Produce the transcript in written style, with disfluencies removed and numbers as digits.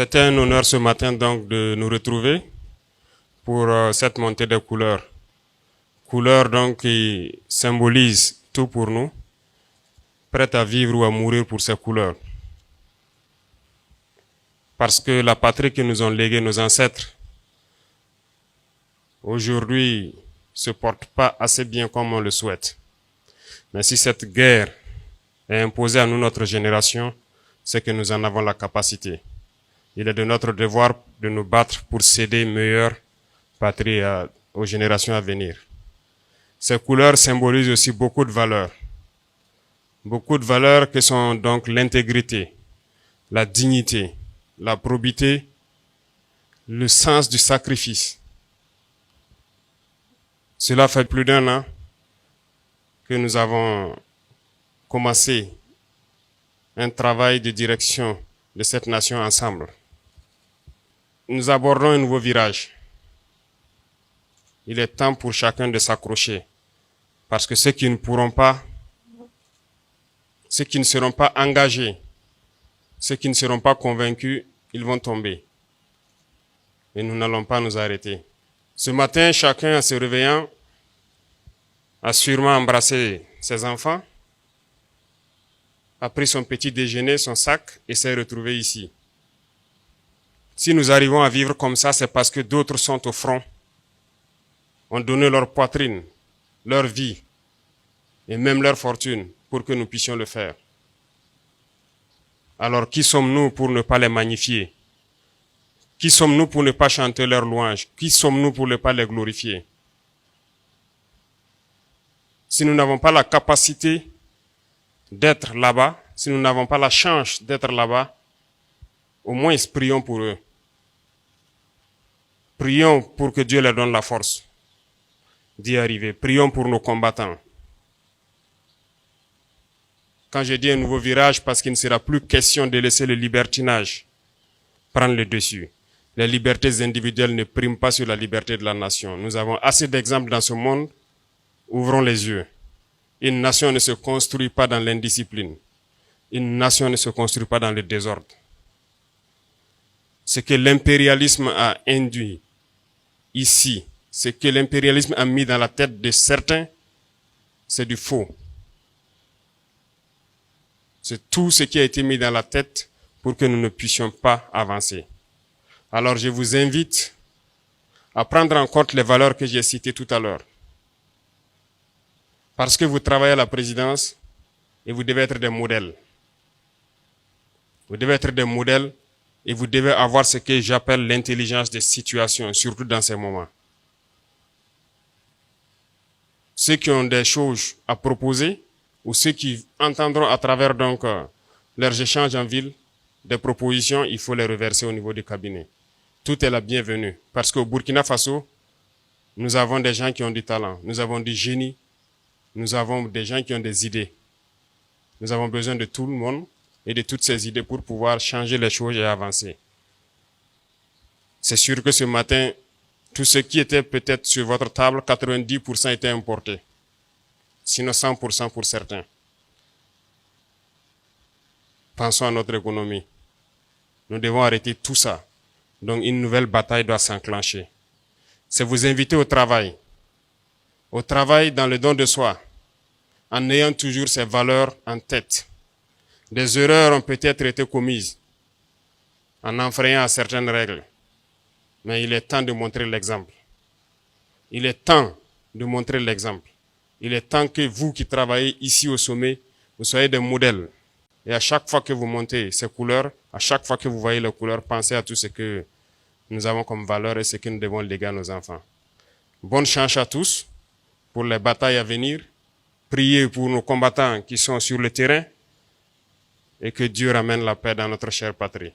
C'est un honneur ce matin donc de nous retrouver pour cette montée des couleurs. Couleurs donc qui symbolisent tout pour nous, prêtes à vivre ou à mourir pour ces couleurs. Parce que la patrie que nous ont léguée nos ancêtres, aujourd'hui, se porte pas assez bien comme on le souhaite. Mais si cette guerre est imposée à nous, notre génération, c'est que nous en avons la capacité. Il est de notre devoir de nous battre pour céder une meilleure patrie aux générations à venir. Ces couleurs symbolisent aussi beaucoup de valeurs. Beaucoup de valeurs que sont donc l'intégrité, la dignité, la probité, le sens du sacrifice. Cela fait plus d'1 an que nous avons commencé un travail de direction de cette nation ensemble. Nous abordons un nouveau virage. Il est temps pour chacun de s'accrocher, parce que ceux qui ne pourront pas, ceux qui ne seront pas engagés, ceux qui ne seront pas convaincus, ils vont tomber. Et nous n'allons pas nous arrêter. Ce matin, chacun, en se réveillant, a sûrement embrassé ses enfants, a pris son petit déjeuner, son sac, et s'est retrouvé ici. Si nous arrivons à vivre comme ça, c'est parce que d'autres sont au front, ont donné leur poitrine, leur vie, et même leur fortune, pour que nous puissions le faire. Alors, qui sommes-nous pour ne pas les magnifier? Qui sommes-nous pour ne pas chanter leurs louanges? Qui sommes-nous pour ne pas les glorifier? Si nous n'avons pas la capacité d'être là-bas, si nous n'avons pas la chance d'être là-bas, au moins prions pour eux. Prions pour que Dieu leur donne la force d'y arriver. Prions pour nos combattants. Quand je dis un nouveau virage, parce qu'il ne sera plus question de laisser le libertinage prendre le dessus. Les libertés individuelles ne priment pas sur la liberté de la nation. Nous avons assez d'exemples dans ce monde. Ouvrons les yeux. Une nation ne se construit pas dans l'indiscipline. Une nation ne se construit pas dans le désordre. Ce que l'impérialisme a induit ici, ce que l'impérialisme a mis dans la tête de certains, c'est du faux. C'est tout ce qui a été mis dans la tête pour que nous ne puissions pas avancer. Alors je vous invite à prendre en compte les valeurs que j'ai citées tout à l'heure. Parce que vous travaillez à la présidence et vous devez être des modèles. Vous devez être des modèles et vous devez avoir ce que j'appelle l'intelligence des situations, surtout dans ces moments. Ceux qui ont des choses à proposer ou ceux qui entendront à travers donc leurs échanges en ville des propositions, il faut les reverser au niveau du cabinet. Tout est la bienvenue. Parce qu'au Burkina Faso, nous avons des gens qui ont du talent, nous avons du génie, nous avons des gens qui ont des idées. Nous avons besoin de tout le monde et de toutes ces idées pour pouvoir changer les choses et avancer. C'est sûr que ce matin, tout ce qui était peut-être sur votre table, 90% étaient importés. Sinon 100% pour certains. Pensons à notre économie. Nous devons arrêter tout ça. Donc une nouvelle bataille doit s'enclencher. C'est vous inviter au travail. Au travail dans le don de soi, en ayant toujours ces valeurs en tête. Des erreurs ont peut-être été commises en enfreignant à certaines règles. Mais il est temps de montrer l'exemple. Il est temps de montrer l'exemple. Il est temps que vous qui travaillez ici au sommet, vous soyez des modèles. Et à chaque fois que vous montez ces couleurs, à chaque fois que vous voyez les couleurs, pensez à tout ce que nous avons comme valeur et ce que nous devons léguer à nos enfants. Bonne chance à tous pour les batailles à venir. Priez pour nos combattants qui sont sur le terrain et que Dieu ramène la paix dans notre chère patrie.